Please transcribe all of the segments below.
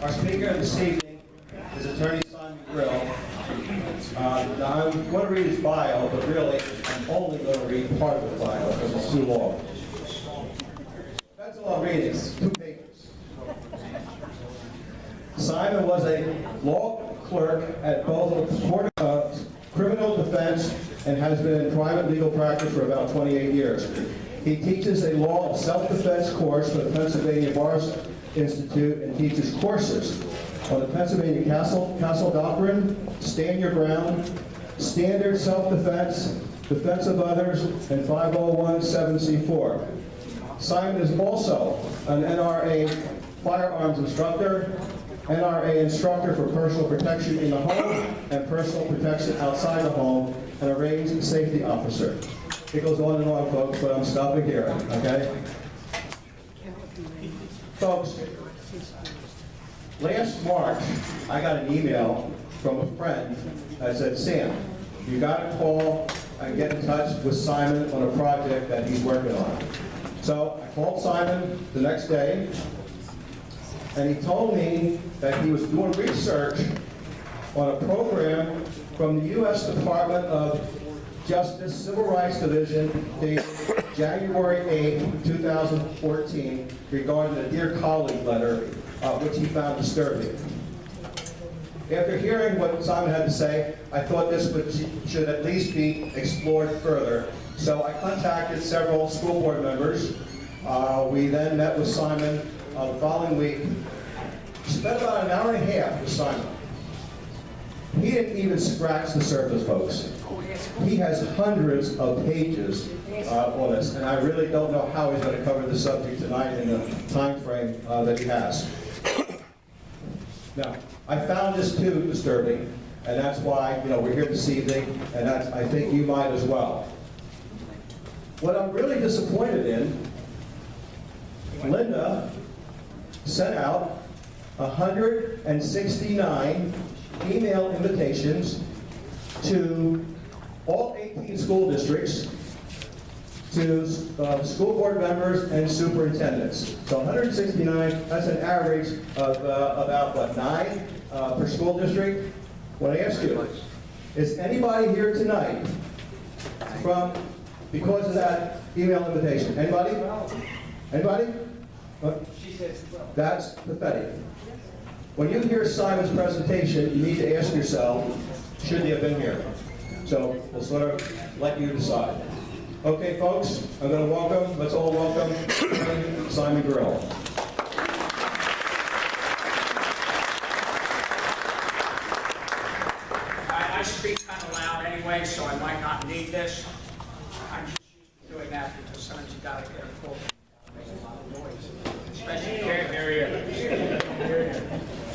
Our speaker this evening is Attorney Simon Grill. Now, I'm going to read his bio, but really, I'm only going to read part of the bio because it's too long. That's all I'm reading, it's 2 pages. Simon was a law clerk at both the Court of Criminal Defense and has been in private legal practice for about 28 years. He teaches a law of self-defense course for the Pennsylvania Bar Institute and teaches courses on the Pennsylvania Castle Doctrine, Stand Your Ground, Standard Self-Defense, Defense of Others, and 501(7)(c)(4). Simon is also an NRA firearms instructor, NRA instructor for personal protection in the home and personal protection outside the home, and a raised safety officer. It goes on and on, folks, but I'm stopping here, okay? Folks, last March, I got an email from a friend that said, Sam, you got to call and get in touch with Simon on a project that he's working on. So I called Simon the next day, and he told me that he was doing research on a program from the U.S. Department of Justice Civil Rights Division dated January 8, 2014, regarding a Dear Colleague letter, which he found disturbing. After hearing what Simon had to say, I thought this should at least be explored further. So I contacted several school board members. We then met with Simon the following week. Spent about an hour and a half with Simon. He didn't even scratch the surface, folks. He has hundreds of pages on this, and I really don't know how he's going to cover the subject tonight in the time frame that he has. Now, I found this too disturbing, and that's why we're here this evening, and I think you might as well. What I'm really disappointed in, Linda sent out 169 email invitations to all 18 school districts, to school board members and superintendents. So 169, that's an average of about, what, 9 per school district? What I ask you, is anybody here tonight because of that email invitation? Anybody? Anybody? That's pathetic. When you hear Simon's presentation, you need to ask yourself, should he have been here? So we'll sort of let you decide. Okay, folks, I'm going to let's all welcome Simon Grill. I speak kind of loud anyway, so I might not need this. I'm just used to doing that because sometimes you got to get a full make a lot of noise. Especially here.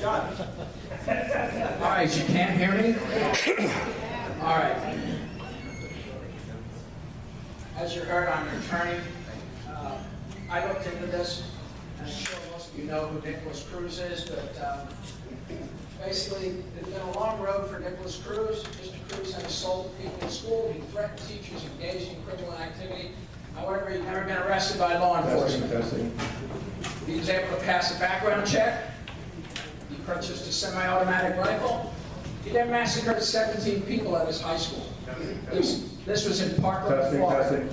John. All right, you can't hear me? All right. As you heard, I'm an attorney. I looked into this, and I'm sure most of you know who Nicholas Cruz is, but basically, it's been a long road for Nicholas Cruz. Mr. Cruz has assaulted people in school. He threatened teachers engaged in criminal activity. However, he's never been arrested by law enforcement. He was able to pass a background check. He purchased a semi-automatic rifle. He then massacred 17 people at his high school. This was in Parkland, Florida.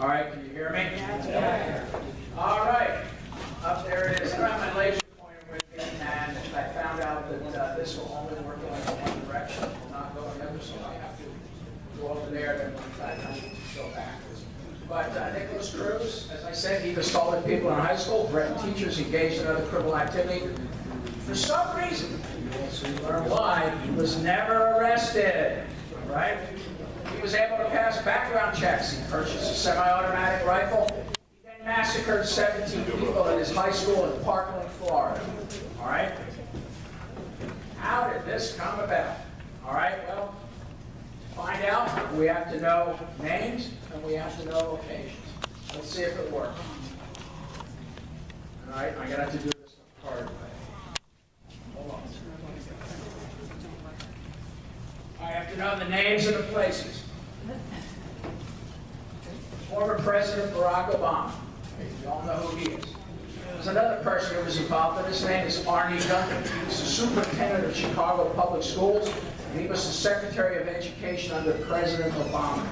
All right, can you hear me? All right, up there it is. I have my laser pointer with me, and I found out that this will only work in one direction, it will not go in the other, so I have to go over there, then I need to go backwards. But Nicholas Cruz, as I said, he assaulted people in high school, threatened teachers, engaged in other criminal activity. For some reason, learn why, he was never arrested, right? He was able to pass background checks. He purchased a semi-automatic rifle. He then massacred 17 people at his high school in Parkland, Florida, all right? How did this come about? All right, well, to find out, we have to know names and we have to know locations. Let's see if it works. All right, I'm going to have to do this the hard way. Hold on. I have like to know the names of the places. Former President Barack Obama. You all know who he is. There's another person who was involved, and his name is Arnie Duncan. He was the superintendent of Chicago Public Schools, and he was the Secretary of Education under President Obama.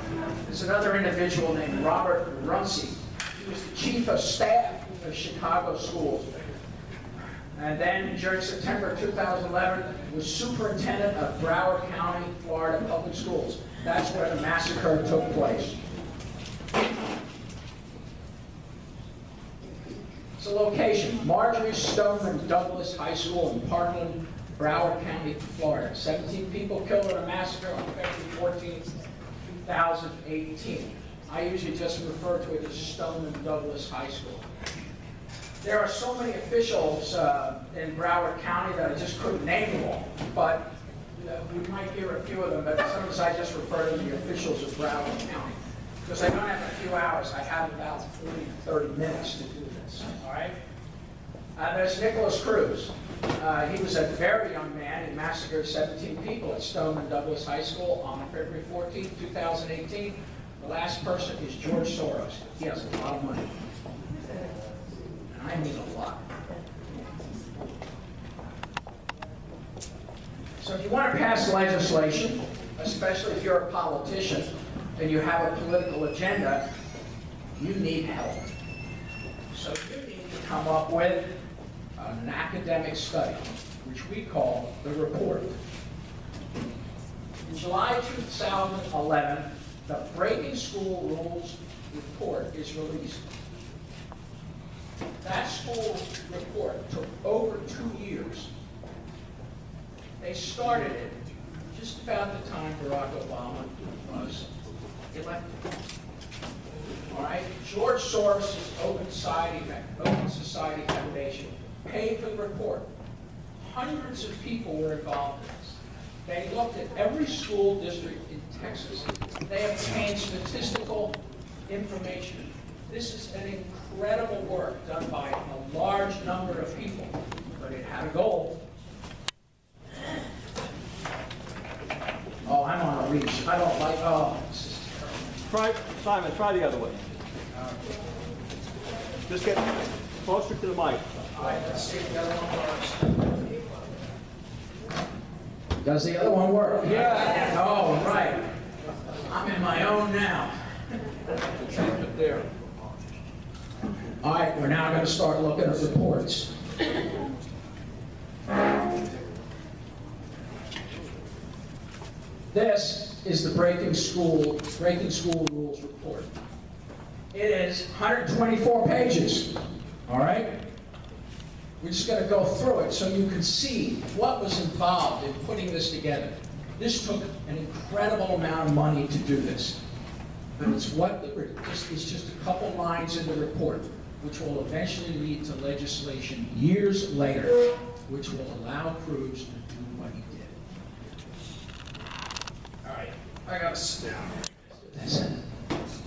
There's another individual named Robert Runcie. He was the Chief of Staff of Chicago Schools. And then during September 2011, he was Superintendent of Broward County, Florida Public Schools. That's where the massacre took place. The location, Marjorie Stoneman Douglas High School in Parkland, Broward County, Florida. 17 people killed in a massacre on February 14, 2018. I usually just refer to it as Stoneman Douglas High School. There are so many officials in Broward County that I just couldn't name them all, but we might hear a few of them, but sometimes I just refer to the officials of Broward County. Because I don't have a few hours, I have about 40 to 30 minutes to do this, all right? There's Nicholas Cruz. He was a very young man. He massacred 17 people at Stoneman Douglas High School on February 14, 2018. The last person is George Soros. He has a lot of money. And I mean a lot. So if you want to pass legislation, especially if you're a politician, and you have a political agenda, you need help. So you need to come up with an academic study, which we call the report. In July 2011, the Breaking School Rules report is released. That school report took over 2 years. They started it just about the time Barack Obama was elected. All right, George Soros' Open Society Foundation paid for the report. Hundreds of people were involved in this. They looked at every school district in Texas. They obtained statistical information. This is an incredible work done by a large number of people, but it had a goal. Oh, I'm on a leash. I don't like, oh, this is terrible. Simon, try the other way. Just get closer to the mic. All right, let's see if the other one works. Does the other one work? Yeah. Oh, right. I'm in my own now. There. All right, we're now going to start looking at reports. This is the Breaking School Rules report. It is 124 pages. All right? We're just going to go through it so you can see what was involved in putting this together. This took an incredible amount of money to do this. But it's just a couple lines in the report, which will eventually lead to legislation years later, which will allow Cruz to do what he did. All right, I gotta sit down. Let's do this.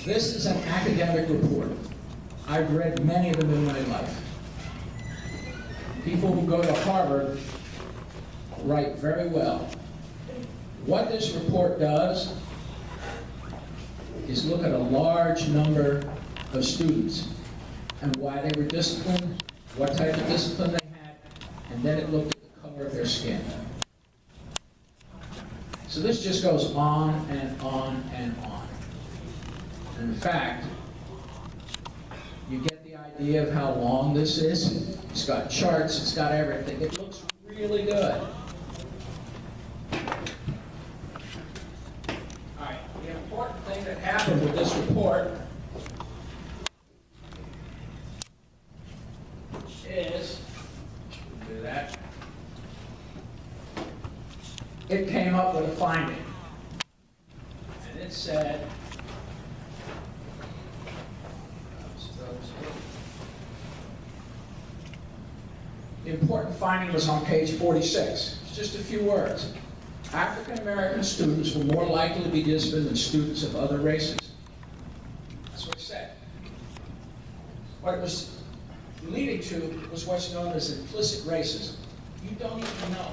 This is an academic report. I've read many of them in my life. People who go to Harvard write very well. What this report does is look at a large number of students and why they were disciplined, what type of discipline they had, and then it looked at the color of their skin. So this just goes on and on and on. In fact, you get the idea of how long this is. It's got charts, it's got everything. It looks really good. All right, the important thing that happened with this report is, do that, it came up with a finding. And it said, the important finding was on page 46. It's just a few words. African American students were more likely to be disciplined than students of other races. That's what it said. what it was leading to was what's known as implicit racism. You don't even know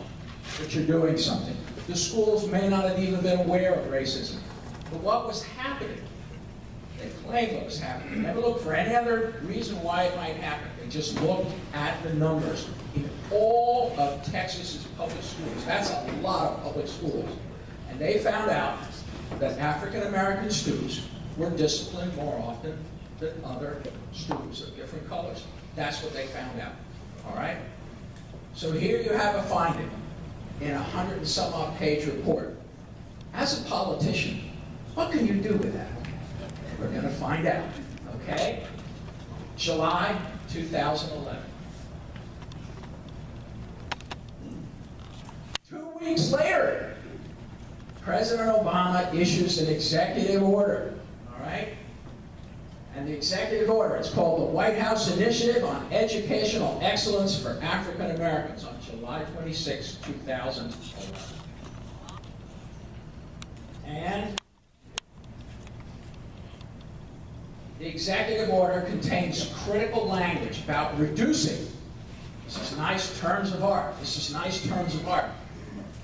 that you're doing something. The schools may not have even been aware of racism. But what was happening, they claimed what was happening. They never looked for any other reason why it might happen. They just looked at the numbers in all of Texas's public schools. That's a lot of public schools. And they found out that African American students were disciplined more often than other students of different colors. That's what they found out. All right? So here you have a finding in a 100 and some odd page report. As a politician, what can you do with that? We're going to find out. Okay? July 2011. 2 weeks later, President Obama issues an executive order, all right? And the executive order, it's called the White House Initiative on Educational Excellence for African Americans on July 26, 2011. And the executive order contains critical language about reducing, this is nice terms of art,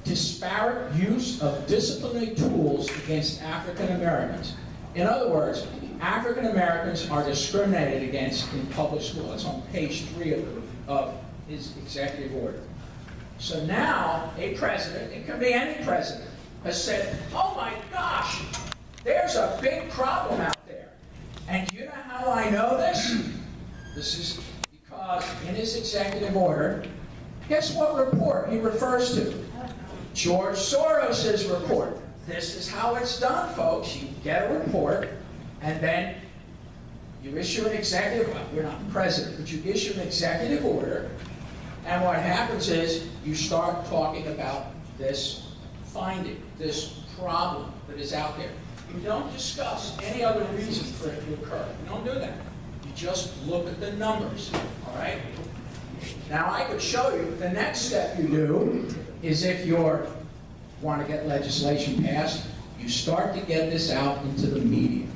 disparate use of disciplinary tools against African Americans. In other words, African Americans are discriminated against in public school. It's on page 3 of his executive order. So now, a president, it can be any president, has said, oh my gosh, there's a big problem out there. And you know how I know this? This is because in his executive order, guess what report he refers to? George Soros' report. This is how it's done, folks. You get a report, and then you issue an executive, well, you're not the president, but you issue an executive order, and what happens is you start talking about this finding, this problem that is out there. You don't discuss any other reason for it to occur. You don't do that. You just look at the numbers, all right? Now, I could show you, the next step you do is if you want to get legislation passed, you start to get this out into the media,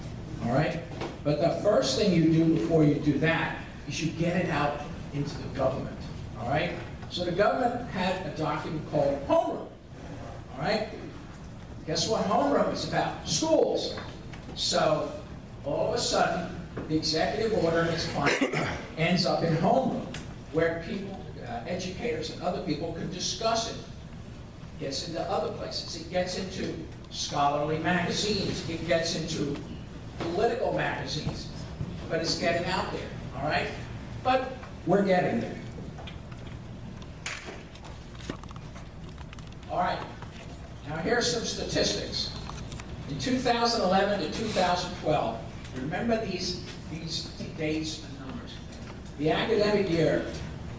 all right? But the first thing you do before you do that is you get it out into the government, all right? So the government had a document called Homeroom, all right? Guess what Homeroom is about? Schools. So all of a sudden, the executive order and its finding ends up in Homeroom, where people, educators and other people can discuss it. It gets into other places. It gets into scholarly magazines. It gets into political magazines. But it's getting out there, all right? But we're getting there. All right. Now here's some statistics. In 2011 to 2012, remember these dates and numbers. The academic year,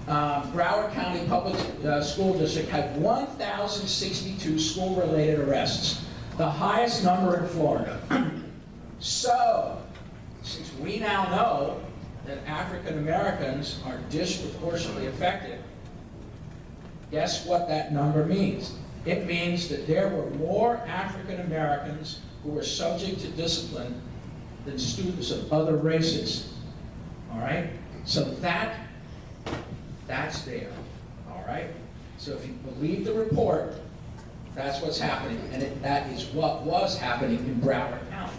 Broward County Public School District had 1,062 school-related arrests, the highest number in Florida. So, since we now know that African Americans are disproportionately affected, guess what that number means? It means that there were more African Americans who were subject to discipline than students of other races. All right? So that's there. All right? So if you believe the report, that's what's happening. And that is what was happening in Broward County.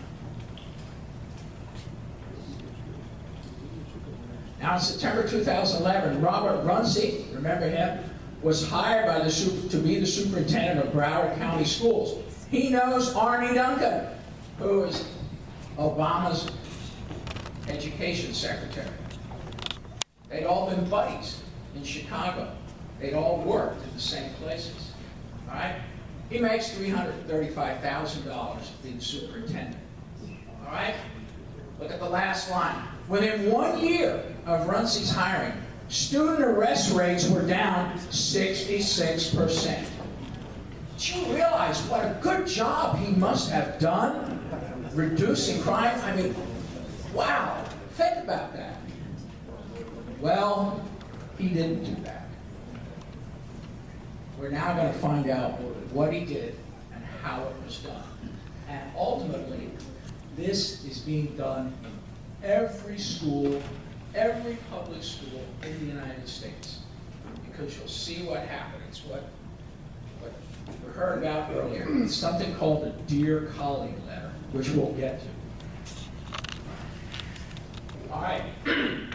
Now in September 2011, Robert Runcie, remember him, was hired by to be the superintendent of Broward County Schools. He knows Arnie Duncan, who is Obama's education secretary. They'd all been buddies in Chicago. They'd all worked at the same places. All right? He makes $335,000 to be the superintendent. All right? Look at the last line. Within 1 year of Runcie's hiring, student arrest rates were down 66%. Do you realize what a good job he must have done reducing crime? I mean, wow, think about that. Well, he didn't do that. We're now going to find out what he did and how it was done. And ultimately, this is being done in every school every public school in the United States, because you'll see what happened. It's what we heard about earlier. It's something called a Dear Colleague letter, which we'll get to. All right. In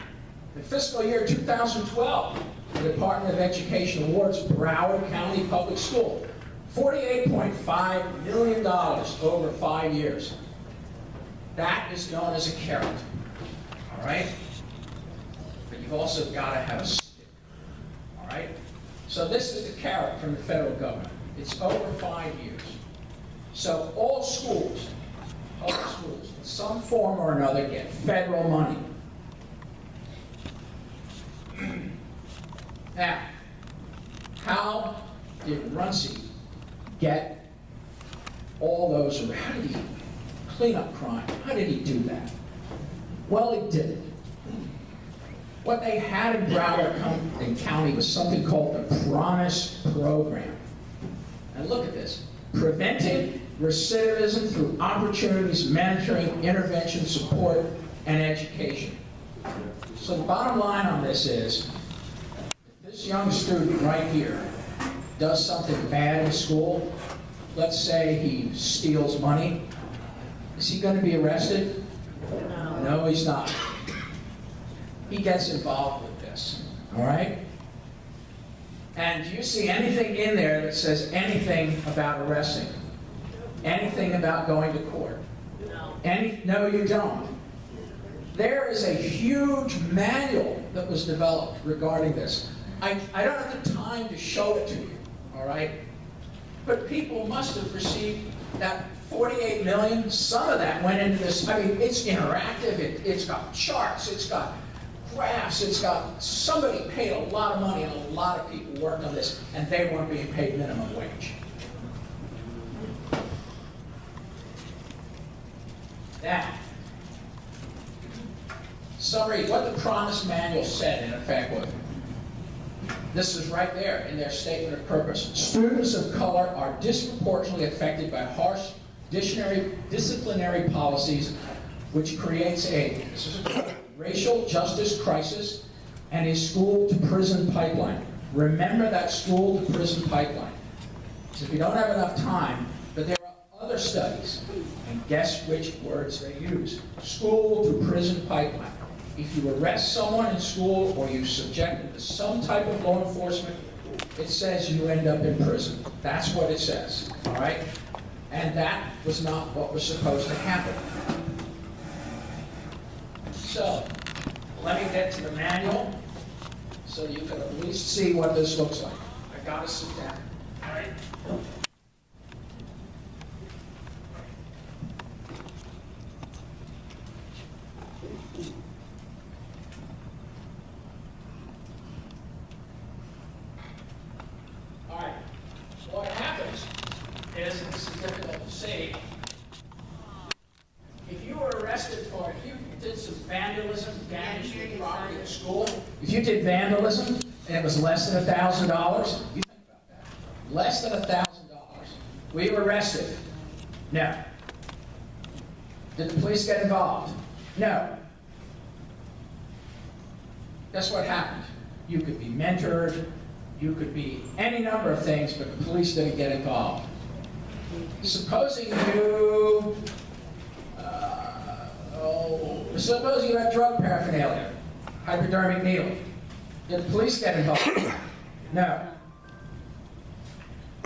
fiscal year 2012, the Department of Education awards Broward County Public School $48.5 million over 5 years. That is known as a carrot. All right? But you've also got to have a stick. All right? So this is the carrot from the federal government. It's over 5 years. So all schools, public schools, in some form or another, get federal money. Now, how did Runcie get all those? How did he clean up crime? How did he do that? Well, he did it. What they had in Broward County was something called the Promise Program. And look at this. Preventing recidivism through opportunities, mentoring, intervention, support, and education. So the bottom line on this is, if this young student right here does something bad in school, let's say he steals money, is he going to be arrested? No, he's not. He gets involved with this, all right? And do you see anything in there that says anything about arresting? Anything about going to court? No, you don't. There is a huge manual that was developed regarding this. I don't have the time to show it to you, all right? But people must have received that $48 million. Some of that went into this. I mean, it's interactive. It's got charts. It's got graphs. It's got, somebody paid a lot of money and a lot of people worked on this, and they weren't being paid minimum wage. Now, summary, what the Promise Manual said, in effect, was, this is right there in their statement of purpose. Students of color are disproportionately affected by harsh disciplinary policies, which creates a racial justice crisis and a school-to-prison pipeline. Remember that school-to-prison pipeline. So if you don't have enough time, but there are other studies, and guess which words they use. School-to-prison pipeline. If you arrest someone in school or you subject them to some type of law enforcement, it says you end up in prison. That's what it says, all right? And that was not what was supposed to happen. So, let me get to the manual so you can at least see what this looks like. I gotta sit down, all right? What happens is, and this is difficult to see, if you were arrested for, if you did some vandalism, damage to property at school, if you did vandalism and it was less than $1,000, you think about that. Less than $1,000. Were you arrested? No. Did the police get involved? No. Guess what happened? You could be mentored. You could be any number of things, but the police didn't get involved. Supposing you, supposing you had drug paraphernalia, hypodermic needle. Did the police get involved? No.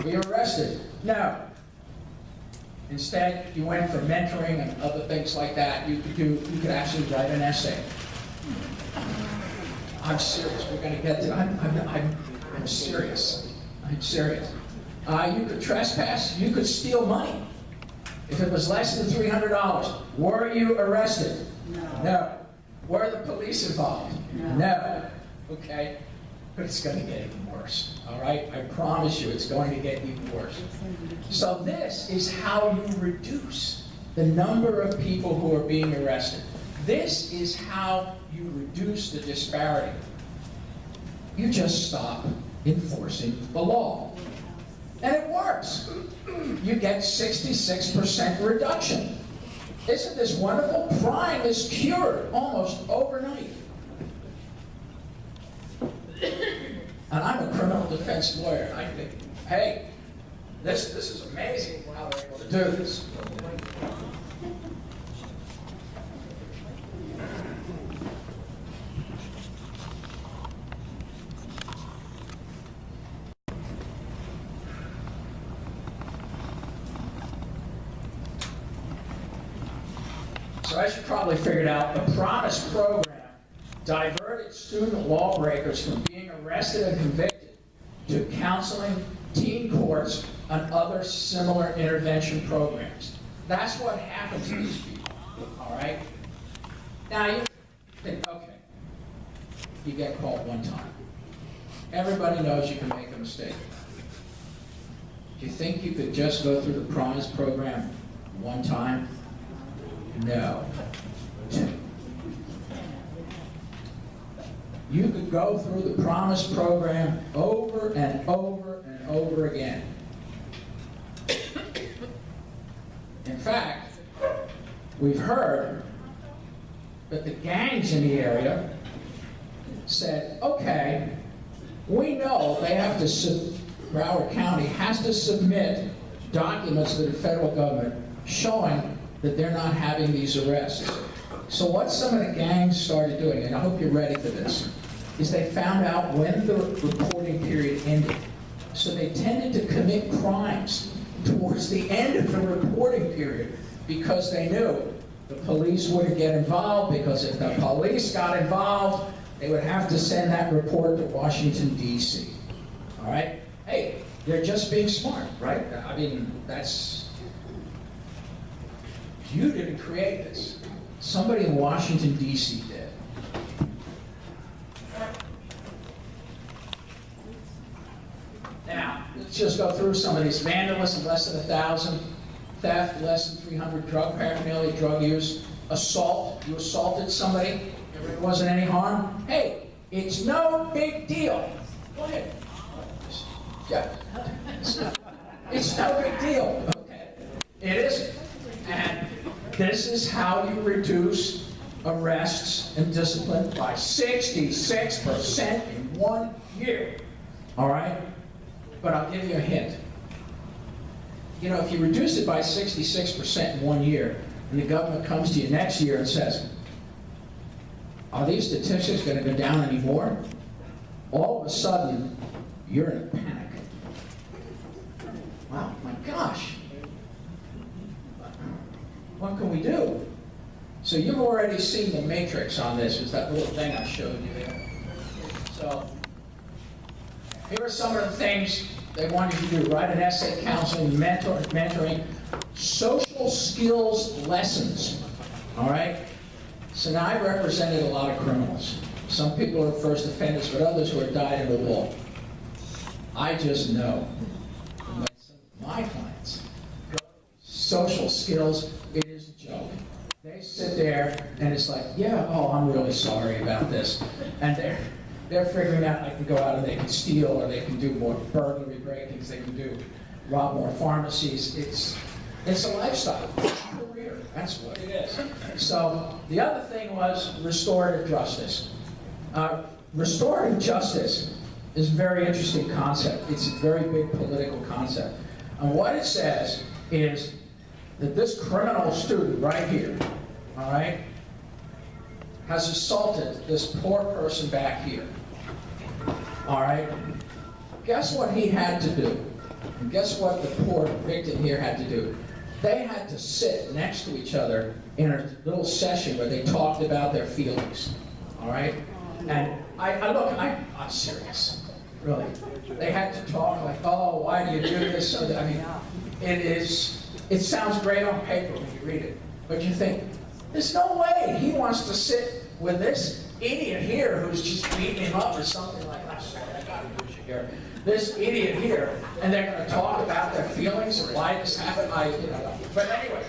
Were you arrested? No. Instead, you went for mentoring and other things like that. You could actually write an essay. I'm serious. We're going to get to. I'm serious. I'm serious. You could trespass. You could steal money. If it was less than $300, were you arrested? No. No. Were the police involved? No. Okay. But it's going to get even worse. All right? I promise you, it's going to get even worse. So this is how you reduce the number of people who are being arrested. This is how you reduce the disparity. You just stop enforcing the law. And it works. You get 66% reduction. Isn't this wonderful? Crime is cured almost overnight. defense lawyer, and I think, hey, this is amazing how they're able to do this. So as you probably figured out, the Promise program diverted student lawbreakers from being arrested and convicted to counseling, teen courts, and other similar intervention programs. That's what happened to these people, all right? Now you think, okay, you get caught one time. Everybody knows you can make a mistake. Do you think you could just go through the Promise program one time? No. You could go through the Promise program over and over and over again. In fact, we've heard that the gangs in the area said, okay, we know they have to, Broward County has to submit documents to the federal government showing that they're not having these arrests. So what some of the gangs started doing, and I hope you're ready for this, is they found out when the reporting period ended. So they tended to commit crimes towards the end of the reporting period because they knew the police wouldn't get involved, because if the police got involved, they would have to send that report to Washington, D.C. All right? Hey, they're just being smart, right? I mean, that's... You didn't create this. Somebody in Washington, D.C. did. Now, let's just go through some of these. Vandalism, less than 1,000. Theft, less than 300. Drug paraphernalia, drug use. Assault, you assaulted somebody, there wasn't any harm. Hey, it's no big deal. Go ahead. Yeah. It's no big deal. Okay. It isn't. And this is how you reduce arrests and discipline by 66% in 1 year. All right? But I'll give you a hint. You know, if you reduce it by 66% in 1 year, and the government comes to you next year and says, are these statistics going to go down anymore? All of a sudden, you're in a panic. Wow, my gosh. What can we do? So you've already seen the matrix on this. It's that little thing I showed you there. So here are some of the things they wanted you to do. Write an essay, counseling, mentoring, social skills lessons. All right? So now I represented a lot of criminals. Some people are first offenders, but others who are dyed in the wool. I just know from my clients, social skills, it is a joke. They sit there and it's like, yeah, oh, I'm really sorry about this. And they're figuring out I can go out and they can steal, or they can do more burglary break-ins, they can rob more pharmacies. It's a lifestyle, it's a career, that's what it is. So the other thing was restorative justice. Restorative justice is a very interesting concept. It's a very big political concept. And what it says is that this criminal student right here, all right, has assaulted this poor person back here. All right? Guess what he had to do? And guess what the poor victim here had to do? They had to sit next to each other in a little session where they talked about their feelings. All right? And I'm serious. Really. They had to talk like, oh, why do you do this? I mean, it sounds great on paper when you read it. But you think, there's no way he wants to sit with this idiot here who's just beating him up or something like that. I gotta lose you here. This idiot here, and they're going to talk about their feelings and why this happened. But anyway,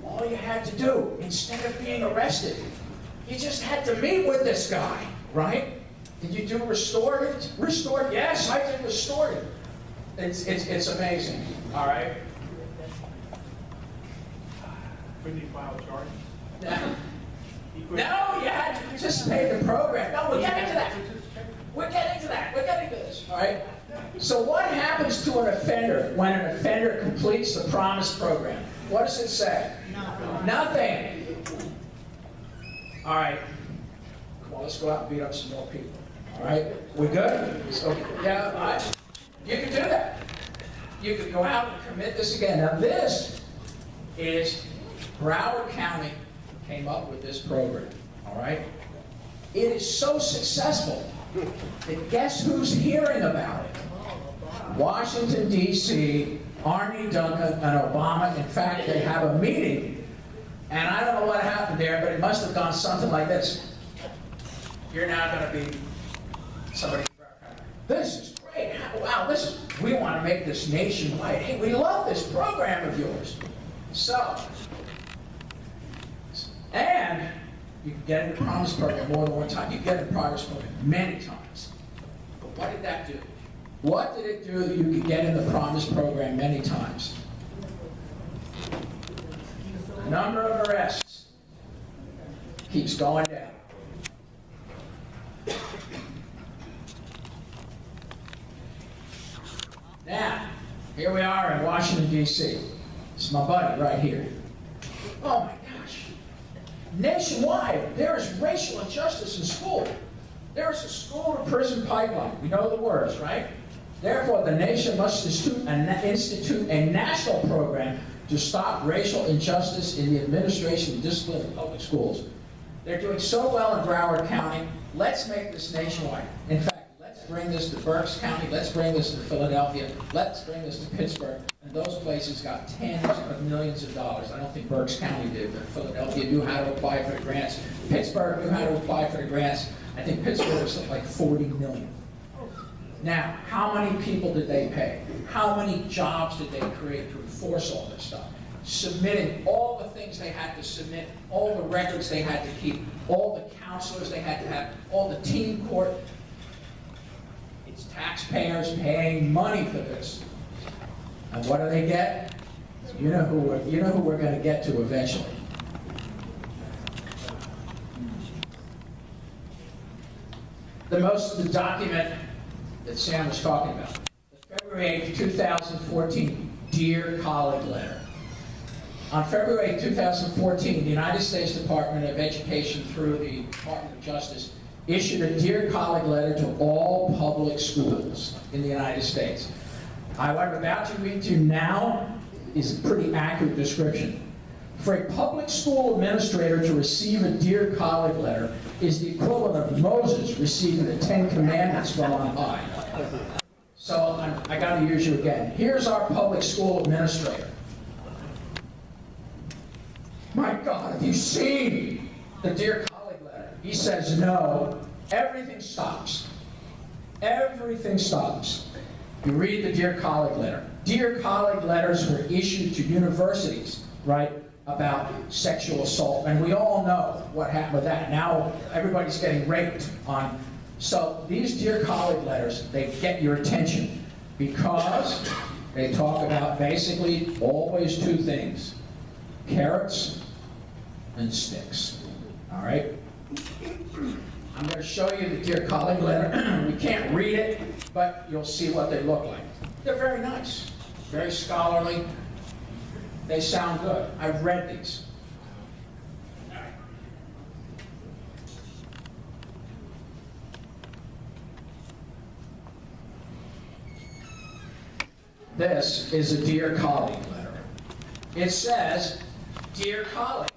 all you had to do, instead of being arrested, you just had to meet with this guy, right? Did you do restorative? Restored? Yes, I did restorative. It's amazing. All right. Couldn't he file a charge? No, you had to participate in the program. No, we're getting to that. We're getting to that. We're getting to this. All right? So what happens to an offender when an offender completes the Promise program? What does it say? Nothing. All right. Come on, let's go out and beat up some more people. All right? We good? So, yeah, all right. You can do that. You can go out and commit this again. Now this is Broward County came up with this program. All right? It is so successful that guess who's hearing about it? Washington, D.C., Arnie Duncan, and Obama. In fact, they have a meeting, and I don't know what happened there, but it must have gone something like this. You're now going to be somebody. This is great. Wow, we want to make this nationwide. Hey, we love this program of yours. So, and you can get in the Promise program more than one time. You can get in the Progress program many times. But what did that do? What did it do that you could get in the Promise program many times? The number of arrests keeps going down. Now, here we are in Washington, D.C. It's my buddy right here. Oh my gosh. Nationwide, there is racial injustice in school. There is a school-to-prison pipeline. We know the words, right? Therefore, the nation must institute a national program to stop racial injustice in the administration and discipline of public schools. They're doing so well in Broward County. Let's make this nationwide. In fact, let's bring this to Berks County. Let's bring this to Philadelphia. Let's bring this to Pittsburgh. And those places got tens of millions of dollars. I don't think Berks County did, but Philadelphia knew how to apply for the grants. Pittsburgh knew how to apply for the grants. I think Pittsburgh was something like 40 million. Now, how many people did they pay? How many jobs did they create to enforce all this stuff? Submitting all the things they had to submit, all the records they had to keep, all the counselors they had to have, all the team court. It's taxpayers paying money for this. And what do they get? You know who we're going to get to eventually. The document that Sam was talking about. The February 8, 2014 Dear Colleague letter. On February 8, 2014, the United States Department of Education through the Department of Justice issued a Dear Colleague letter to all public schools in the United States. What I'm about to read to you now is a pretty accurate description. For a public school administrator to receive a Dear Colleague letter is the equivalent of Moses receiving the 10 Commandments from on high. So I got to use you again. Here's our public school administrator. My God, have you seen the Dear Colleague letter? He says no. Everything stops. Everything stops. You read the Dear Colleague letter. Dear Colleague letters were issued to universities, right, about sexual assault. And we all know what happened with that. Now everybody's getting raped on. So these Dear Colleague letters, they get your attention because they talk about basically always two things: carrots and sticks. All right? I'm going to show you the Dear Colleague letter. We can't read it, but you'll see what they look like. They're very nice, very scholarly. They sound good. I've read these. This is a Dear Colleague letter. It says, Dear Colleague.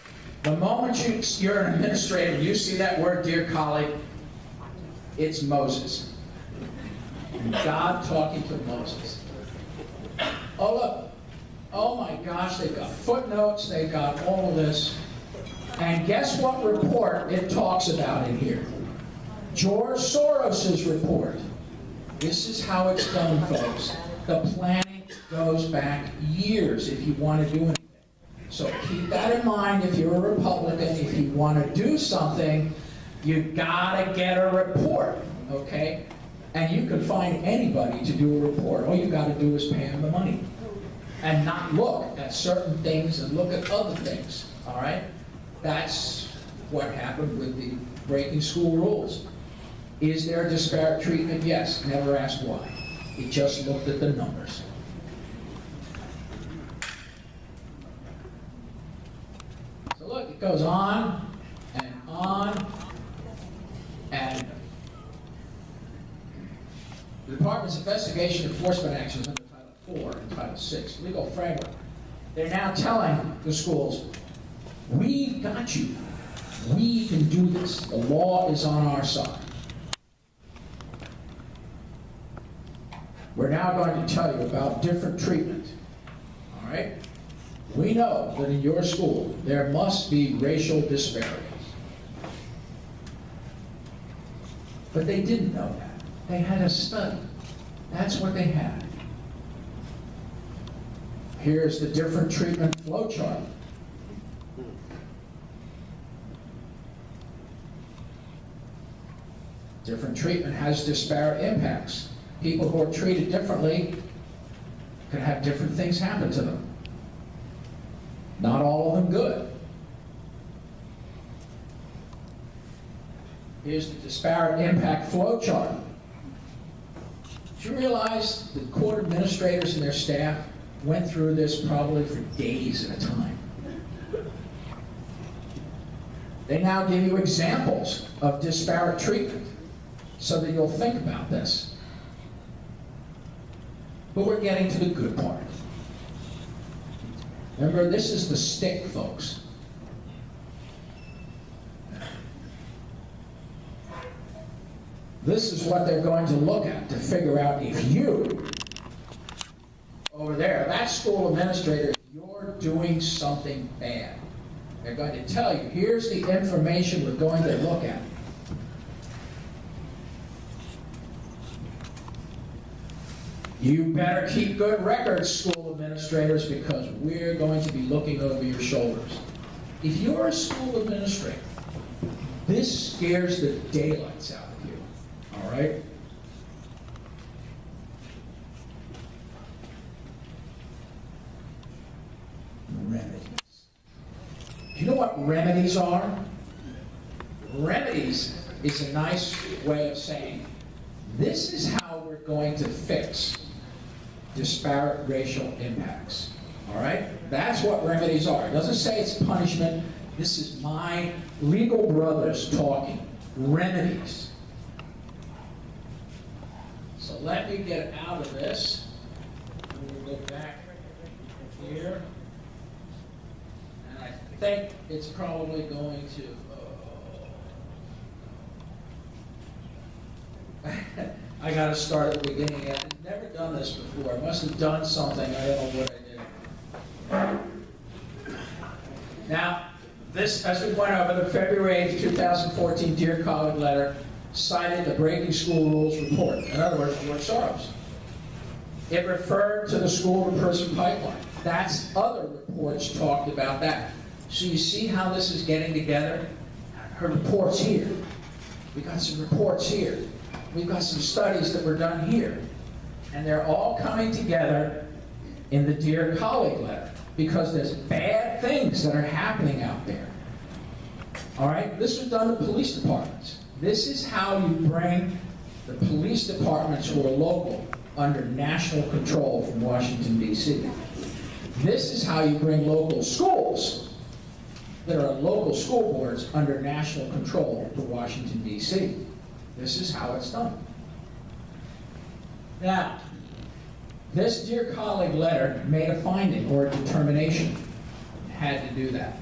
The moment you're an administrator, you see that word, Dear Colleague, it's Moses. God talking to Moses. Oh, look. Oh my gosh, they've got footnotes, they've got all of this. And guess what report it talks about in here? George Soros' report. This is how it's done, folks. The planning goes back years if you want to do anything. So keep that in mind if you're a Republican. If you want to do something, you gotta get a report, okay? And you can find anybody to do a report. All you gotta do is pay them the money. And not look at certain things and look at other things, all right? That's what happened with the breaking school rules. Is there disparate treatment? Yes. Never asked why. He just looked at the numbers. So look, it goes on, and the Department's investigation and enforcement actions under Title IV and Title VI, legal framework, they're now telling the schools, we got you. We can do this. The law is on our side. We're now going to tell you about different treatment. All right? We know that in your school, there must be racial disparities. But they didn't know that. They had a study. That's what they had. Here's the different treatment flow chart. Different treatment has disparate impacts. People who are treated differently could have different things happen to them. Not all of them good. Here's the disparate impact flow chart. Do you realize that court administrators and their staff went through this probably for days at a time? They now give you examples of disparate treatment so that you'll think about this. But we're getting to the good part. Remember, this is the stick, folks. This is what they're going to look at to figure out if you, over there, that school administrator, you're doing something bad. They're going to tell you, here's the information we're going to look at. You better keep good records, school administrators, because we're going to be looking over your shoulders. If you're a school administrator, this scares the daylights out of you, all right? Remedies. Do you know what remedies are? Remedies is a nice way of saying, this is how we're going to fix disparate racial impacts. All right? That's what remedies are. It doesn't say it's punishment. This is my legal brothers talking. Remedies. So let me get out of this. We'll go back here. And I think it's probably going to... I got to start at the beginning. I've never done this before. I must have done something. I don't know what I did. Now, this, as we went over, the February 8th, 2014 Dear Colleague letter cited the Breaking School Rules report. In other words, George Soros. It referred to the school-to-prison pipeline. That's other reports talked about that. So you see how this is getting together? Her report's here. We got some reports here. We've got some studies that were done here. And they're all coming together in the Dear Colleague letter because there's bad things that are happening out there. All right? This was done to police departments. This is how you bring the police departments who are local under national control from Washington, D.C. This is how you bring local schools that are local school boards under national control to Washington, D.C. This is how it's done. Now, this Dear Colleague letter made a finding or a determination. It had to do that.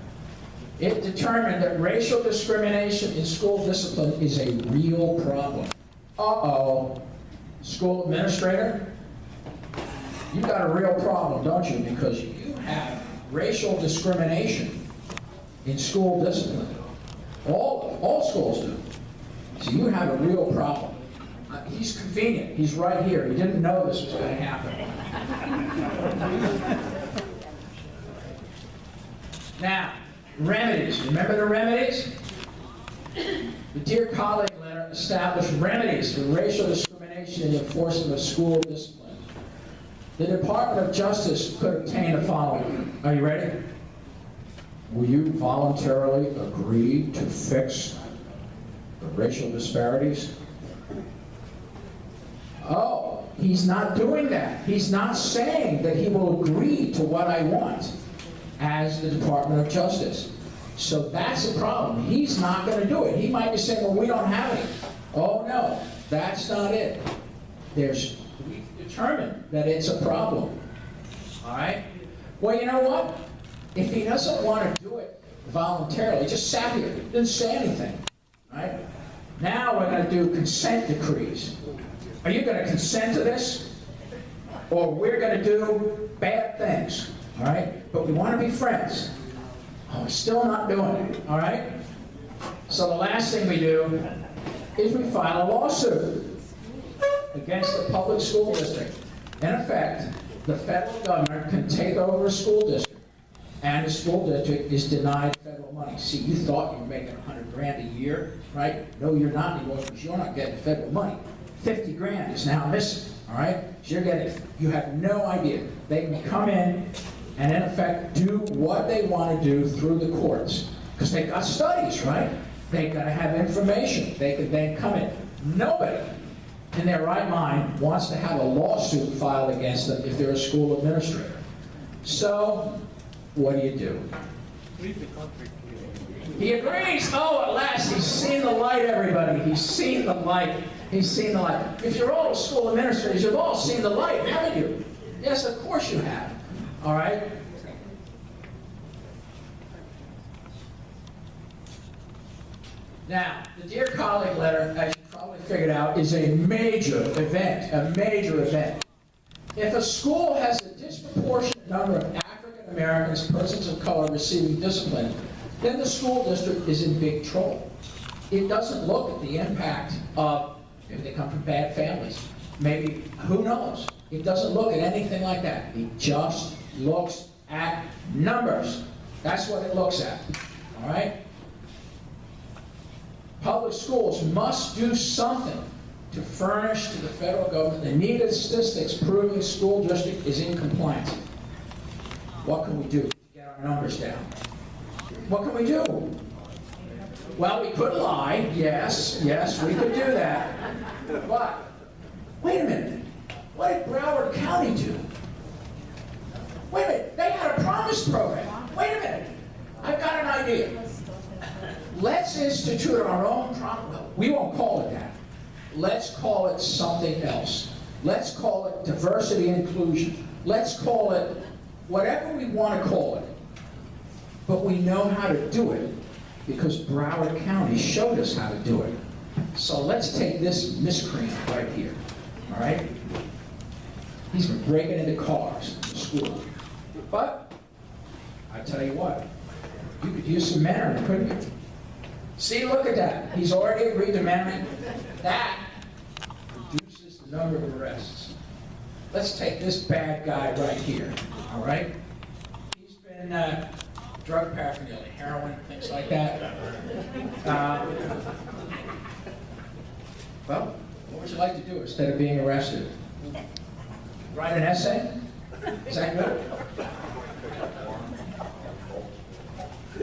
It determined that racial discrimination in school discipline is a real problem. Uh-oh. School administrator, you've got a real problem, don't you? Because you have racial discrimination in school discipline. All schools do. So you have a real problem. He's convenient. He's right here. He didn't know this was going to happen. Now, remedies. Remember the remedies? The Dear Colleague letter established remedies for racial discrimination in the enforcement of school discipline. The Department of Justice could obtain the following. Are you ready? Will you voluntarily agree to fix the racial disparities Oh, he's not doing that. He's not saying that he will agree to what I want as the Department of Justice. So that's a problem. He's not going to do it. He might be saying, well, we don't have any. Oh, no, that's not it. We've determined that it's a problem. All right? Well, you know what? If he doesn't want to do it voluntarily, just sat here, didn't say anything. All right? Now we're going to do consent decrees. Are you going to consent to this? Or we're going to do bad things, all right? But we want to be friends. Oh, we're still not doing it, all right? So the last thing we do is we file a lawsuit against the public school district. In effect, the federal government can take over a school district, and the school district is denied federal money. See, you thought you were making $100 grand a year, right? No, you're not anymore because you're not getting federal money. 50 grand is now missing, all right? So you're getting, you have no idea. They can come in and in effect do what they want to do through the courts. Because they've got studies, right? They've got to have information. They can then come in. Nobody in their right mind wants to have a lawsuit filed against them if they're a school administrator. So, what do? Leave the country. He agrees. Oh, at last, he's seen the light, everybody. He's seen the light. He's seen the light. If you're all school administrators, you've all seen the light, haven't you? Yes, of course you have. All right? Now, the Dear Colleague letter, as you probably figured out, is a major event, If a school has a disproportionate number of African Americans, persons of color receiving discipline, then the school district is in big trouble. It doesn't look at the impact of if they come from bad families. Maybe, who knows? It doesn't look at anything like that. It just looks at numbers. That's what it looks at, all right? Public schools must do something to furnish to the federal government the needed statistics proving a school district is in compliance. What can we do to get our numbers down? What can we do? Well, we could lie. Yes, we could do that. But, wait a minute. What did Broward County do? Wait a minute. They had a promise program. Wait a minute. I've got an idea. Let's institute our own program. We won't call it that. Let's call it something else. Let's call it diversity and inclusion. Let's call it whatever we want to call it. But we know how to do it because Broward County showed us how to do it. So let's take this miscreant right here, all right? He's been breaking into cars in school. But, I tell you what, you could use some mentoring, couldn't you? See, look at that. He's already agreed to mentoring. That reduces the number of arrests. Let's take this bad guy right here, all right? He's been drug paraphernalia, heroin, things like that. Well, what would you like to do instead of being arrested? Write an essay? Is that good?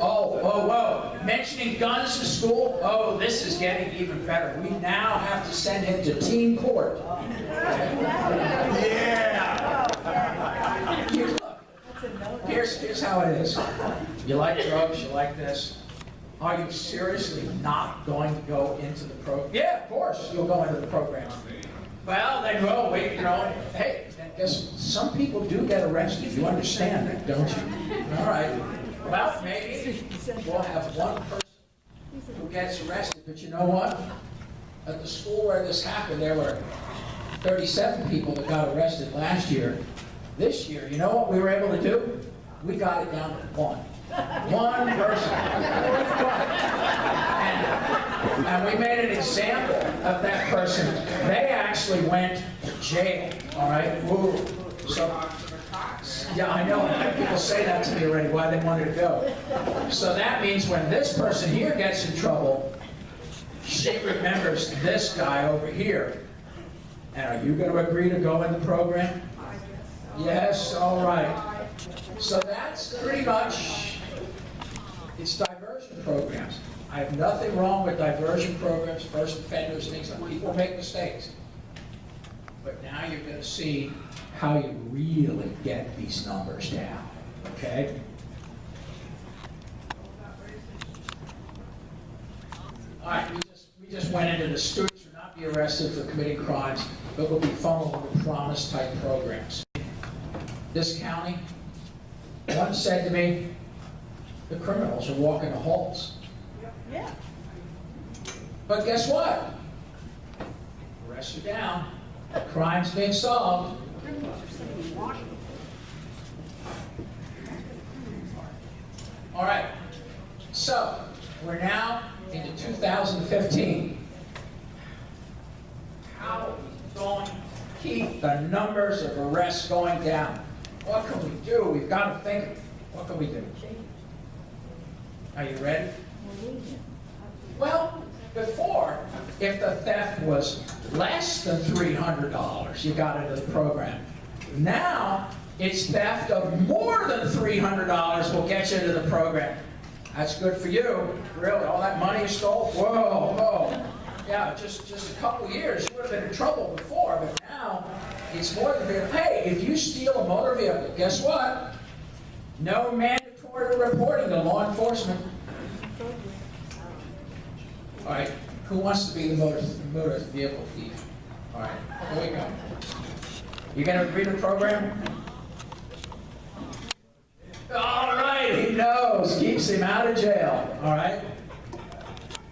Oh, mentioning guns in school? Oh, this is getting even better. We now have to send him to teen court. Yeah! Here's how it is. You like drugs, you like this. Are you seriously not going to go into the program? Yeah, of course, you'll go into the program. Well, then, hey, guess some people do get arrested. You understand that, don't you? All right. Well, maybe we'll have one person who gets arrested, but you know what? At the school where this happened, there were 37 people that got arrested last year. This year, you know what we were able to do? We got it down to one. One person. And we made an example of that person. They actually went to jail, all right? Ooh. So, yeah, I know. People say that to me already, why they wanted to go. So that means when this person here gets in trouble, she remembers this guy over here. And are you going to agree to go in the program? Yes, all right. So that's pretty much, it's diversion programs. I have nothing wrong with diversion programs, first offenders, things like that. People make mistakes. But now you're going to see how you really get these numbers down, okay? All right, we just went into the students will not be arrested for committing crimes, but will be funneled into promise-type programs. This county, one said to me, the criminals are walking the halls. Yeah. But guess what? Arrests are down. Crime's being solved. All right. So, we're now into 2015. How are we going to keep the numbers of arrests going down? What can we do? We've got to think. What can we do? Are you ready? Well, before, if the theft was less than $300, you got into the program. Now, it's theft of more than $300 will get you into the program. That's good for you. Really, all that money you stole? Whoa, whoa. Yeah, just a couple years, you would have been in trouble before, but now, it's more than fair. Hey, if you steal a motor vehicle, guess what? No mandatory reporting to law enforcement. All right, who wants to be the motor vehicle thief? All right, here we go. You gonna read the program? All right, he knows. Keeps him out of jail. All right.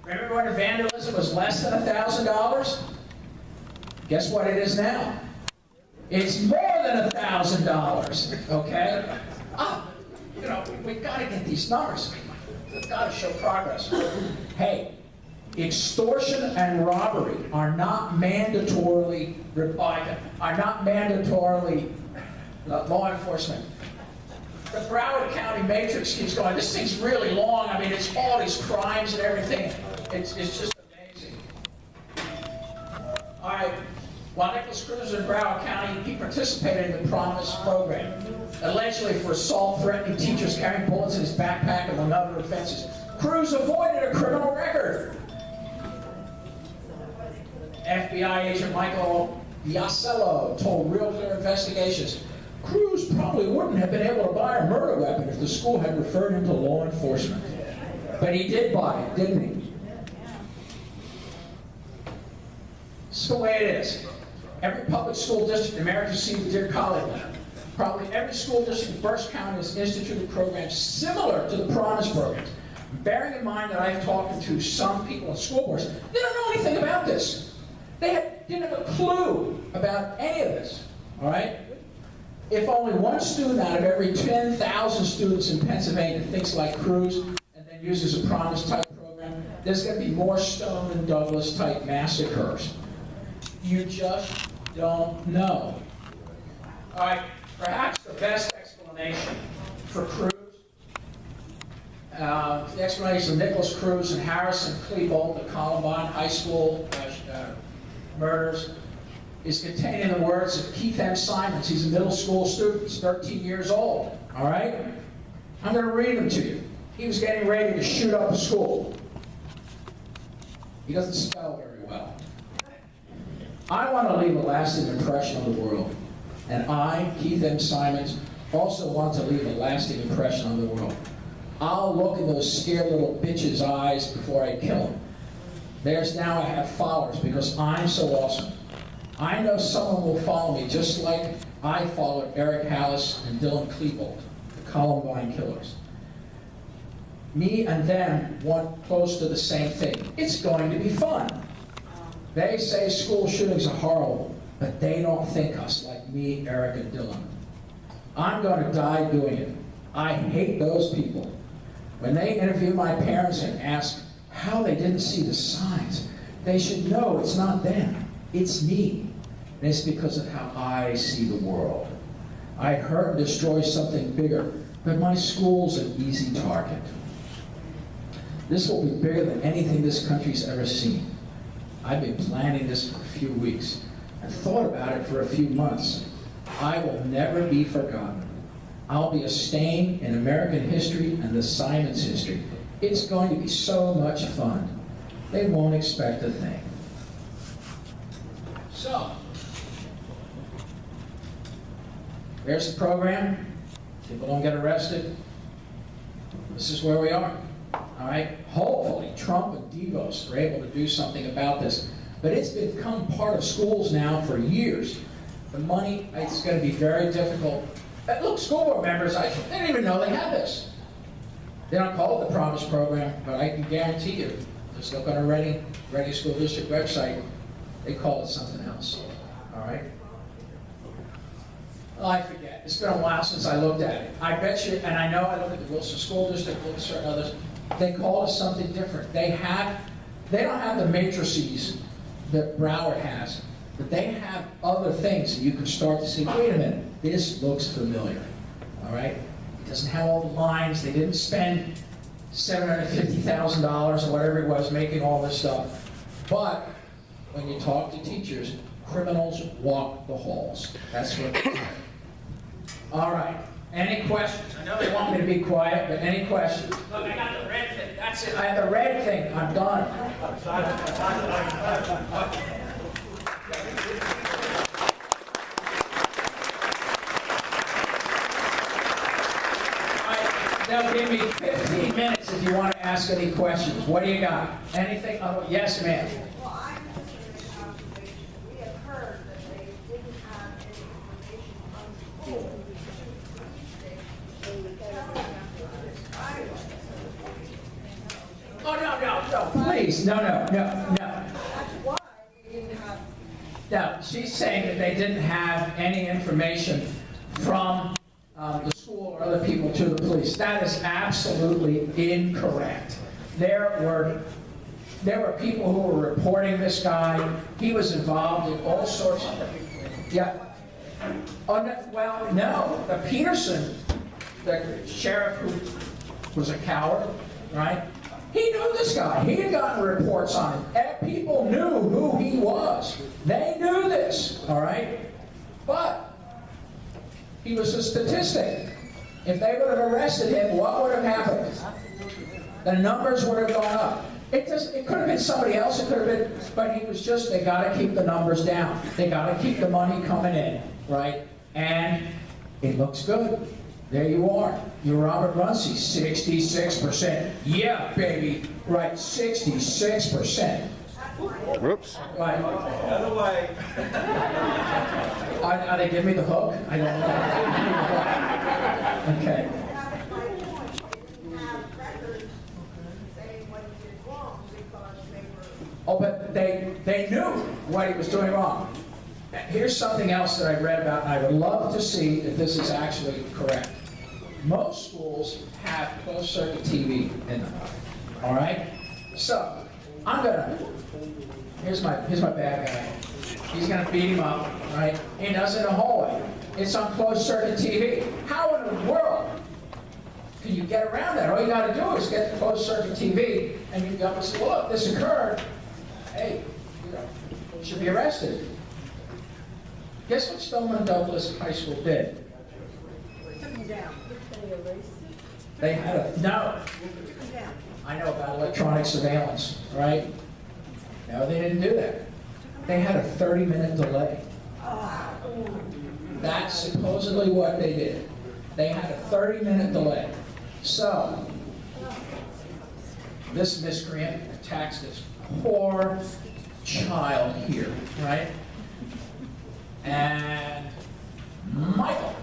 Remember when vandalism was less than $1,000? Guess what it is now? It's more than $1,000. Okay. You know, we've got to get these numbers. We've got to show progress. Hey. Extortion and robbery are not mandatorily law enforcement. The Broward County matrix keeps going. This thing's really long. I mean, it's all these crimes and everything. It's just amazing. All right. While Nicholas Cruz was in Broward County, he participated in the Promise program, allegedly for assault, threatening teachers, carrying bullets in his backpack, among other offenses. Cruz avoided a criminal record. FBI agent Michael Yasello told Real Clear Investigations, Cruz probably wouldn't have been able to buy a murder weapon if the school had referred him to law enforcement. But he did buy it, didn't he? It's the way it is. Every public school district in America received a Dear Colleague letter. Probably every school district in Berks County has instituted programs similar to the Promise programs. Bearing in mind that I've talked to some people in school boards, they don't know anything about this. They didn't have a clue about any of this, all right? If only one student out of every 10,000 students in Pennsylvania thinks like Cruz and then uses a Promise-type program, there's going to be more Stone and Douglas-type massacres. You just don't know. All right, perhaps the best explanation for Cruz, the explanation of Nicholas Cruz and Harrison Klebold, the Columbine High School murders, is contained in the words of Keith M. Simons. He's a middle school student. He's 13 years old. All right? I'm going to read them to you. He was getting ready to shoot up a school. He doesn't spell very well. I want to leave a lasting impression on the world. And I, Keith M. Simons, also want to leave a lasting impression on the world. I'll look in those scared little bitches' eyes before I kill them. There's now I have followers because I'm so awesome. I know someone will follow me just like I followed Eric Hallis and Dylan Klebold, the Columbine killers. Me and them want close to the same thing. It's going to be fun. They say school shootings are horrible, but they don't think us like me, Eric, and Dylan. I'm going to die doing it. I hate those people. When they interview my parents and ask how they didn't see the signs, they should know it's not them, it's me. And it's because of how I see the world. I hurt and destroy something bigger, but my school's an easy target. This will be bigger than anything this country's ever seen. I've been planning this for a few weeks and thought about it for a few months. I will never be forgotten. I'll be a stain in American history and the Simons history. It's going to be so much fun. They won't expect a thing. So, there's the program. People don't get arrested. This is where we are. All right? Hopefully, Trump and Devos are able to do something about this. But it's become part of schools now for years. The money, it's going to be very difficult. Look, school board members, they didn't even know they had this. They don't call it the Promise Program, but I can guarantee you, just look on a Reading School District website, they call it something else. All right? Oh, I forget. It's been a while since I looked at it. I bet you, and I know I look at the Wilson School District, look at certain others, they call it something different. They don't have the matrices that Broward has, but they have other things that you can start to see, wait a minute, this looks familiar. All right? It doesn't have all the lines. They didn't spend $750,000 or whatever it was making all this stuff. But when you talk to teachers, criminals walk the halls. That's what they do. All right. Any questions? I know they want me to be quiet, but any questions? Look, I got the red thing. That's it. I have the red thing. I'm done. Now give me 15 minutes if you want to ask any questions. What do you got? Anything? Oh, yes, ma'am. Well, I'm just making an observation. We have heard that they didn't have any information from the school. Oh, no, please. No. That's why we didn't have. No, she's saying that they didn't have any information from the school or other people to the police. That is absolutely incorrect. There were people who were reporting this guy. He was involved in all sorts of, yeah. Oh, no, well, no, the Peterson, the sheriff who was a coward, right? He knew this guy. He had gotten reports on him. And people knew who he was. They knew this, all right? But he was a statistic. If they would have arrested him, what would have happened? The numbers would have gone up. It could have been somebody else, it could have been, but he was just, they got to keep the numbers down. They got to keep the money coming in, right? And it looks good. There you are. You're Robert Runcie, 66%. Yeah, baby. Right, 66%. Whoops. Right. Other way. Are they giving me the hook? I don't know. Okay. That was my point. They didn't have records saying what he did wrong because they were. Oh, but they knew what he was doing wrong. Here's something else that I read about, and I would love to see if this is actually correct. Most schools have closed-circuit TV in them. All right? So, here's my bad guy. He's gonna beat him up, right? He does it in the hallway. It's on closed-circuit TV. How in the world can you get around that? All you gotta do is get the closed-circuit TV, and you go and say, look, this occurred. Hey, you should be arrested. Guess what Spelman Douglas High School did? Took him down. They erased it? They had no. Took him down. I know about electronic surveillance, right? No, they didn't do that. They had a 30-minute delay. That's supposedly what they did. They had a 30-minute delay. So, this miscreant attacks this poor child here, right? And Michael.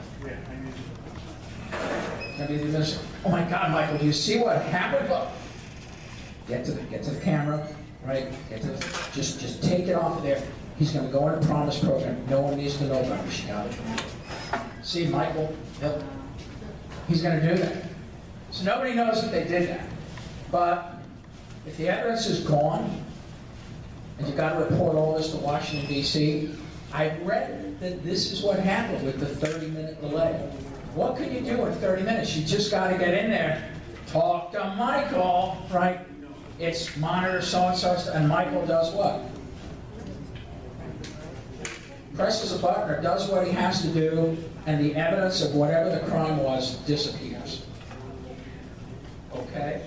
Oh my God, Michael, do you see what happened? Look. Get to the camera, right? Just take it off of there. He's going to go in a Promise program. No one needs to know about it. She got it. See, Michael? Yep. He's going to do that. So nobody knows that they did that. But if the evidence is gone, and you've got to report all this to Washington, D.C., I've read that this is what happened with the 30-minute delay. What can you do in 30 minutes? You just got to get in there, talk to Michael, right? It's monitor so-and-so, and Michael does what? Presses a button or does what he has to do, and the evidence of whatever the crime was disappears. Okay?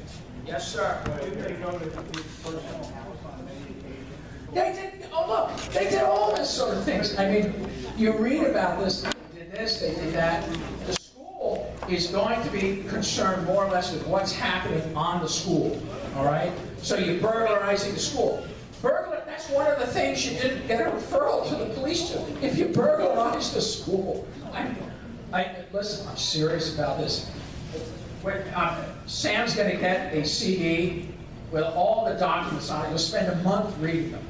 Yes, sir. Did they go to his personal house on any occasion? They did, oh look, they did all this sort of things. I mean, you read about this, they did this, they did that. The school is going to be concerned more or less with what's happening on the school, all right? So you're burglarizing the school. Burglar, that's one of the things you didn't get a referral to the police to. If you burglarize the school, listen, I'm serious about this. Sam's gonna get a CD with all the documents on it. You'll spend a month reading them.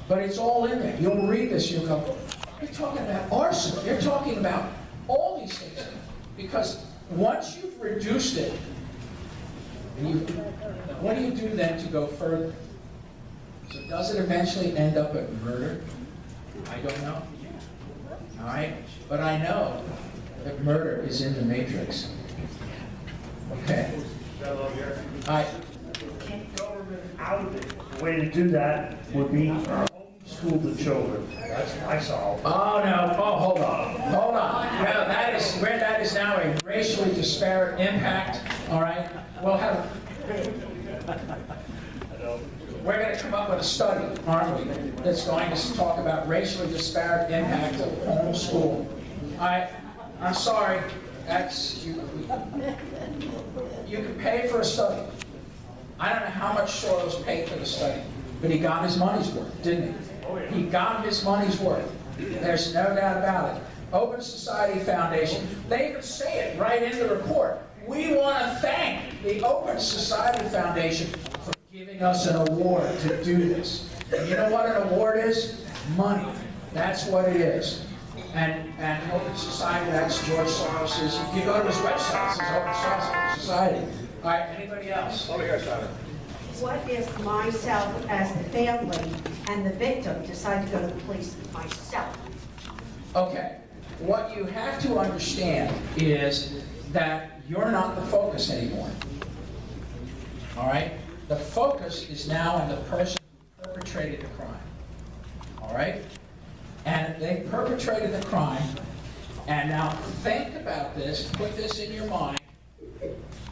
But it's all in there. You'll read this, you'll go, you're talking about arson. You're talking about all these things. Because once you've reduced it, what do you do then to go further? So does it eventually end up at murder? I don't know. All right? But I know that murder is in the matrix. Okay? Government out it. The way to do that would be homeschool the children. That's my solve. Oh, no. Oh, hold on. Hold on. Well, that is now a racially disparate impact. All right? We'll have... We're going to come up with a study, aren't we, that's going to talk about racially disparate impact of homeschool. I'm sorry, that's, you can pay for a study. I don't know how much Soros paid for the study, but he got his money's worth, didn't he? He got his money's worth. There's no doubt about it. Open Society Foundation, they even say it right in the report. We want to thank the Open Society Foundation for giving us an award to do this. And you know what an award is? Money. That's what it is. And Open Society, that's George Soros's. If you go to his website, it says Open Society. All right, anybody else? Over here, Simon. What if myself as the family and the victim decide to go to the police myself? Okay. What you have to understand is that you're not the focus anymore. All right? The focus is now on the person who perpetrated the crime. All right? And they perpetrated the crime, and now think about this, put this in your mind.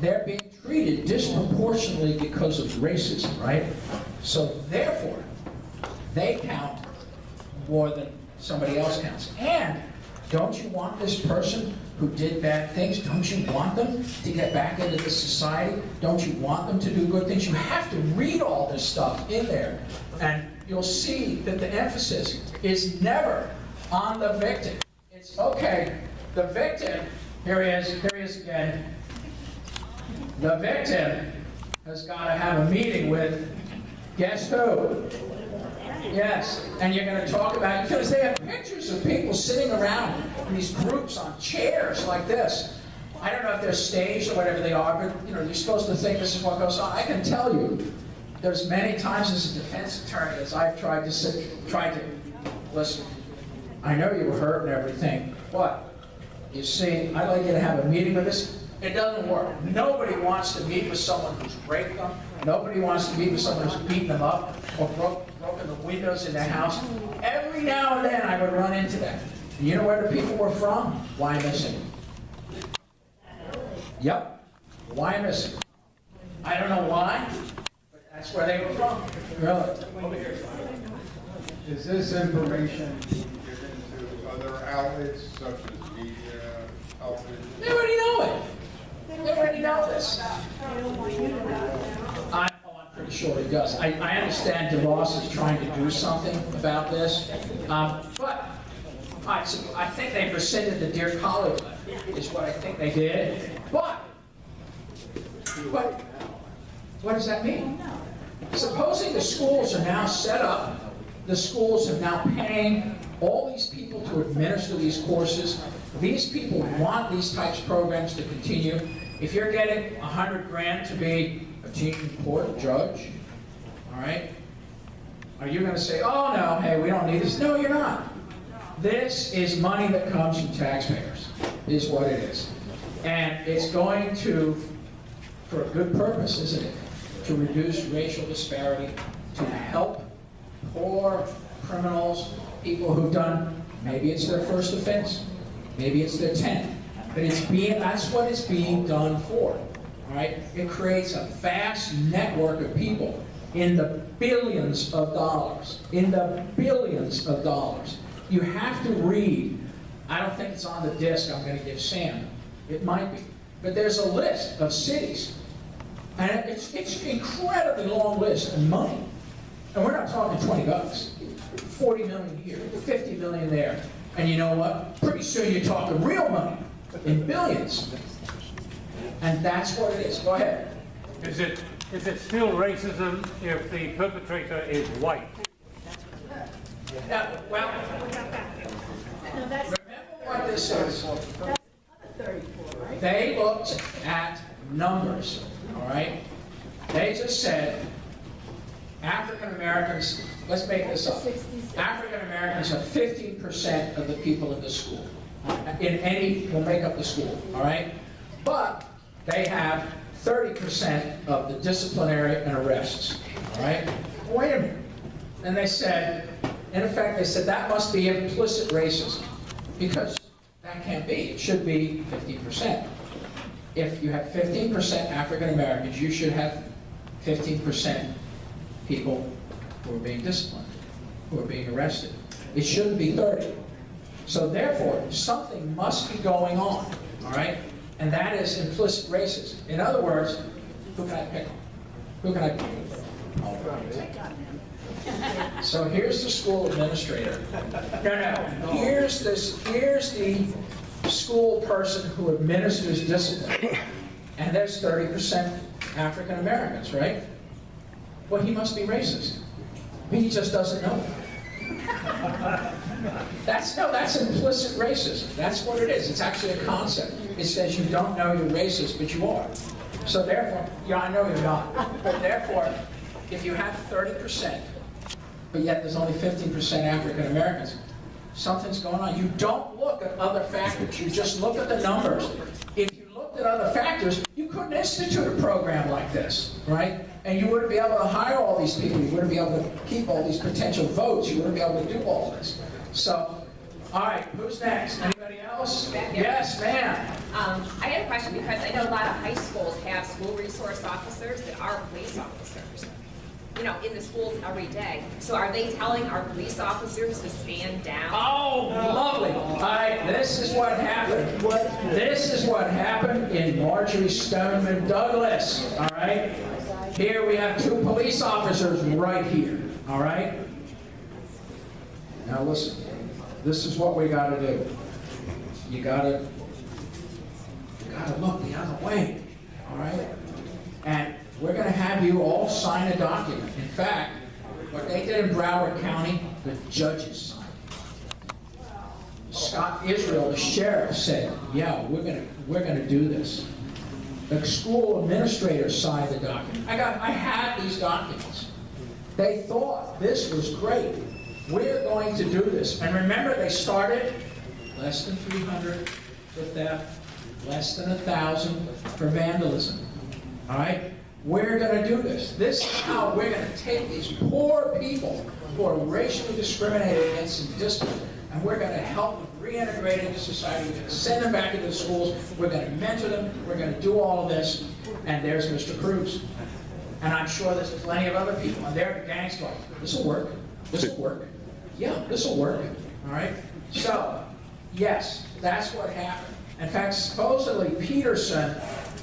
They're being treated disproportionately because of racism, right? So therefore, they count more than somebody else counts. And don't you want this person who did bad things, don't you want them to get back into the society? Don't you want them to do good things? You have to read all this stuff in there. And you'll see that the emphasis is never on the victim. It's, okay, the victim, here he is again. The victim has got to have a meeting with, guess who? Yes, and you're going to talk about, because they have pictures of people sitting around in these groups on chairs like this. I don't know if they're staged or whatever they are, but you know, you're supposed to think this is what goes on. I can tell you, there's many times as a defense attorney as I've tried to listen. I know you were hurt and everything, but you see, I'd like you to have a meeting with us. It doesn't work. Nobody wants to meet with someone who's raped them. Nobody wants to meet with someone who's beaten them up or broken the windows in their house. Every now and then I would run into that. And you know where the people were from? Wyomissing. Yep, Wyomissing. I don't know why, but that's where they were from. Really. Is this information being given to other outlets such as media outlets? They already know it. They already know this. I'm pretty sure he does. I understand DeVos is trying to do something about this, but I think they've rescinded the Dear Colleague letter, is what I think they did. But what does that mean? Supposing the schools are now set up, the schools are now paying all these people to administer these courses. These people want these types of programs to continue. If you're getting $100 grand to be a teen court judge, all right, are you going to say, oh no, hey, we don't need this? No, you're not. This is money that comes from taxpayers, is what it is. And it's going to, for a good purpose, isn't it? To reduce racial disparity, to help poor criminals, people who've done, maybe it's their first offense, maybe it's their 10th. But that's what it's being done for. all right? It creates a vast network of people in the billions of dollars, in the billions of dollars. You have to read, I don't think it's on the disc I'm going to give Sam, it might be, but there's a list of cities, and it's an incredibly long list of money. And we're not talking $20, 40 million here, 50 million there. And you know what? Pretty soon you're talking real money in billions. And that's what it is. Go ahead. Is it still racism if the perpetrator is white? Now, well, No, that's remember what this is. 34, right? They looked at numbers, all right? They just said African Americans, let's make this up. African Americans are 15% of the people in the school. In any, will make up the school, all right? But they have 30% of the disciplinary and arrests, all right? Wait a minute. And they said, in effect, they said that must be implicit racism, because that can't be. It should be 50%. If you have 15% African Americans, you should have 15% people who are being disciplined, who are being arrested. It shouldn't be 30. So therefore, something must be going on, all right? And that is implicit racism. In other words, who can I pick on? Who can I pick on? So here's the school administrator. No. Here's the school person who administers discipline. And there's 30% African Americans, right? Well, he must be racist. I mean, he just doesn't know. That's implicit racism. That's what it is. It's actually a concept. It says you don't know you're racist, but you are. So therefore, yeah, I know you're not. But therefore, if you have 30%, but yet there's only 15% African Americans, something's going on. You don't look at other factors. You just look at the numbers. If you looked at other factors, you couldn't institute a program like this, right? And you wouldn't be able to hire all these people. You wouldn't be able to keep all these potential votes. You wouldn't be able to do all this. So, all right, who's next? Anybody else? Yes, ma'am. I had a question because I know a lot of high schools have school resource officers that are police officers, you know, in the schools every day. So are they telling our police officers to stand down? Oh, lovely. All right, this is what happened. This is what happened in Marjorie Stoneman Douglas, all right? Here we have two police officers right here, all right? Now listen, this is what we got to do. You gotta look the other way, all right? And we're going to have you all sign a document. In fact, what they did in Broward County, the judges signed. Scott Israel, the sheriff, said, "Yeah, we're going to do this." The school administrators signed the document. I have these documents. They thought this was great. We're going to do this. And remember, they started less than 300 for theft, less than 1,000 for vandalism. All right? We're going to do this. This is how we're going to take these poor people who are racially discriminated against and disciplined, and we're going to help them reintegrate into society. We're going to send them back into the schools. We're going to mentor them. We're going to do all of this. And there's Mr. Cruz. And I'm sure there's plenty of other people. And they're the gangs going, this will work. This will work. Yeah, this will work. All right? So, yes, that's what happened. In fact, supposedly Peterson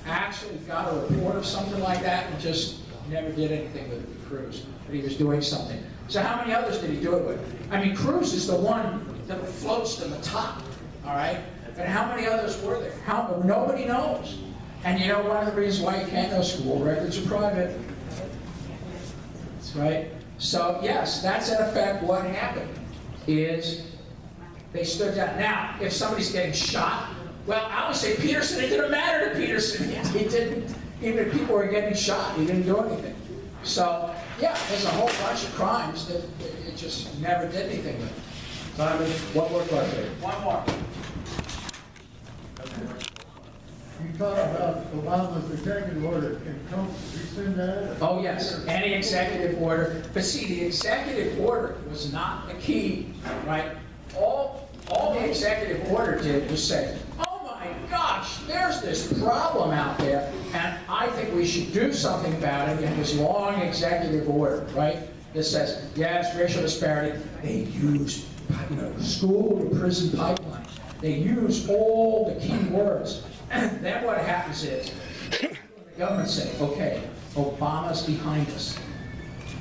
actually got a report of something like that and just never did anything with Cruz. But he was doing something. So how many others did he do it with? I mean, Cruz is the one that floats to the top, all right? But how many others were there? Nobody knows. And you know one of the reasons why you can't know school records are private. That's right. So yes, that's in effect what happened, is they stood down. Now, if somebody's getting shot, well, I would say Peterson, it didn't matter to Peterson. He didn't, even if people were getting shot, he didn't do anything. So, yeah, there's a whole bunch of crimes that it just never did anything with. Simon, one more question. One more. You talk about Obama's executive order. Can Trump rescind that? Oh, yes, any executive order. But see, the executive order was not the key, right? All the executive order did was say, oh my gosh, there's this problem out there, and I think we should do something about it. You have this long executive order, right, that says, yes, racial disparity. They use, school to prison pipeline. They use all the key words. And then what happens is, the government say, okay, Obama's behind us.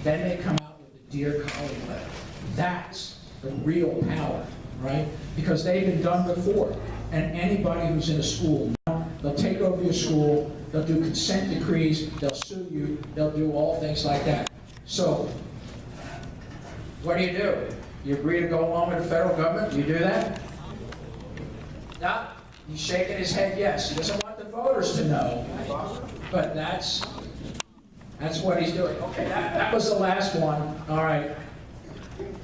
Then they come out with a Dear Colleague letter. That's the real power, right? Because they've been done before. And anybody who's in a school, they'll take over your school, they'll do consent decrees, they'll sue you, they'll do all things like that. So, what do? You agree to go along with the federal government? You do that? No? He's shaking his head yes. He doesn't want the voters to know. But that's what he's doing. Okay, that was the last one. All right.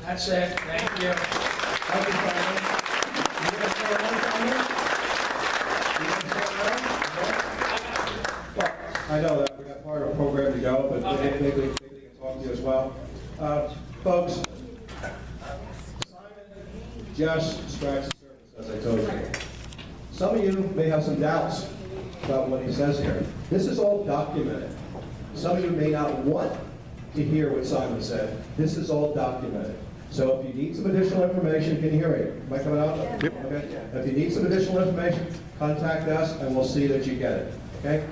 That's it. Thank you. Thank you, Brian. You gonna say anything here? You gonna say anything? Well, I know that we got part of a program to go, but maybe they can talk to you as well. Folks, Simon just scratched the surface, as I told you. Some of you may have some doubts about what he says here. This is all documented. Some of you may not want to hear what Simon said. This is all documented. So if you need some additional information, can you hear me? Am I coming out? Yep. Okay. If you need some additional information, contact us and we'll see that you get it. Okay?